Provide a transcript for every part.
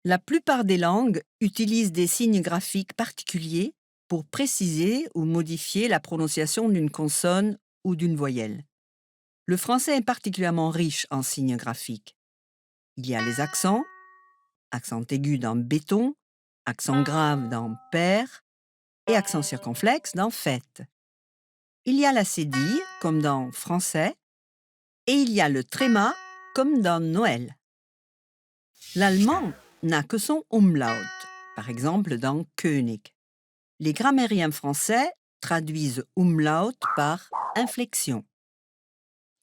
La plupart des langues utilisent des signes graphiques particuliers pour préciser ou modifier la prononciation d'une consonne ou d'une voyelle. Le français est particulièrement riche en signes graphiques. Il y a les accents, accent aigu dans béton, accent grave dans père et accent circonflexe dans fête. Il y a la cédille, comme dans français, et il y a le tréma, comme dans Noël. L'allemand n'a que son umlaut, par exemple dans König. Les grammairiens français traduisent umlaut par inflexion.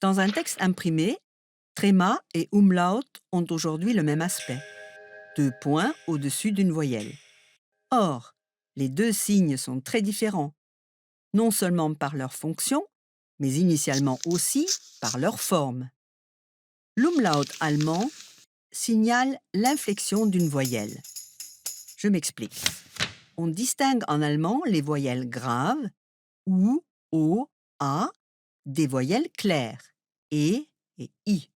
Dans un texte imprimé, tréma et umlaut ont aujourd'hui le même aspect, 2 points au-dessus d'une voyelle. Or, les deux signes sont très différents, non seulement par leur fonction, mais initialement aussi par leur forme. L'umlaut allemand signale l'inflexion d'une voyelle. Je m'explique. On distingue en allemand les voyelles graves, ou, o, a, des voyelles claires, e et i.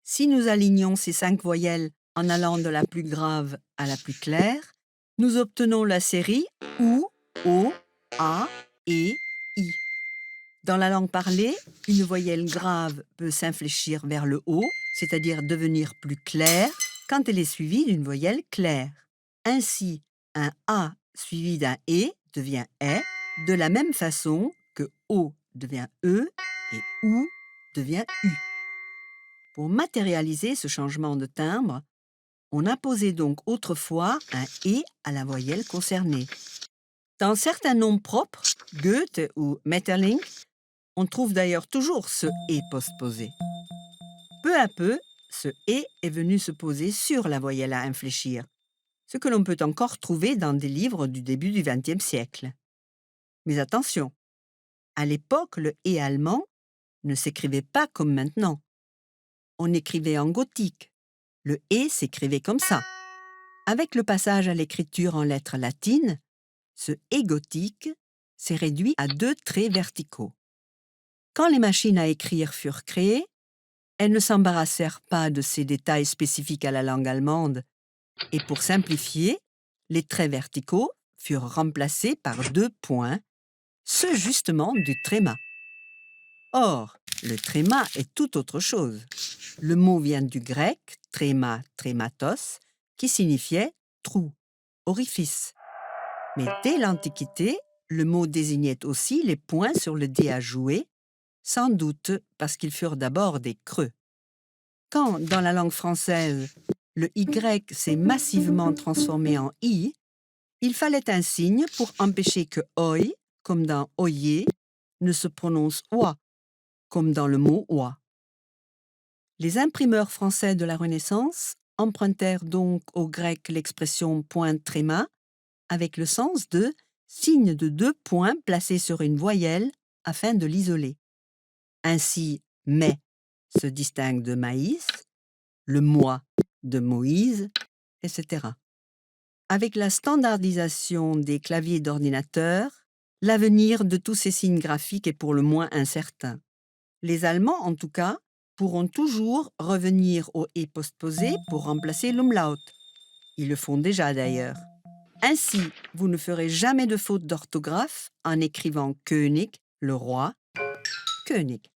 Si nous alignons ces 5 voyelles en allant de la plus grave à la plus claire, nous obtenons la série ou, o, a, e, i. Dans la langue parlée, une voyelle grave peut s'infléchir vers le haut, c'est-à-dire devenir plus claire, quand elle est suivie d'une voyelle claire. Ainsi, un A suivi d'un E devient E, de la même façon que O devient E et OU devient U. Pour matérialiser ce changement de timbre, on apposait donc autrefois un E à la voyelle concernée. Dans certains noms propres, Goethe ou Metterling, on trouve d'ailleurs toujours ce « et » postposé. Peu à peu, ce « et » est venu se poser sur la voyelle à infléchir, ce que l'on peut encore trouver dans des livres du début du XXe siècle. Mais attention, à l'époque, le « et » allemand ne s'écrivait pas comme maintenant. On écrivait en gothique. Le « et » s'écrivait comme ça. Avec le passage à l'écriture en lettres latines, ce « et » gothique s'est réduit à 2 traits verticaux. Quand les machines à écrire furent créées, elles ne s'embarrassèrent pas de ces détails spécifiques à la langue allemande, et pour simplifier, les traits verticaux furent remplacés par 2 points, ceux justement du tréma. Or, le tréma est tout autre chose. Le mot vient du grec tréma, trématos, qui signifiait trou, orifice. Mais dès l'Antiquité, le mot désignait aussi les points sur le dé à jouer, sans doute parce qu'ils furent d'abord des creux. Quand, dans la langue française, le Y s'est massivement transformé en I, il fallait un signe pour empêcher que oi, comme dans oyer, ne se prononce oie, comme dans le mot oie. Les imprimeurs français de la Renaissance empruntèrent donc au grec l'expression point tréma avec le sens de signe de 2 points placés sur une voyelle afin de l'isoler. Ainsi, mais se distingue de maïs, le moi de Moïse, etc. Avec la standardisation des claviers d'ordinateur, l'avenir de tous ces signes graphiques est pour le moins incertain. Les Allemands, en tout cas, pourront toujours revenir au « et » postposé pour remplacer l'umlaut. Ils le font déjà d'ailleurs. Ainsi, vous ne ferez jamais de faute d'orthographe en écrivant König, le roi, König.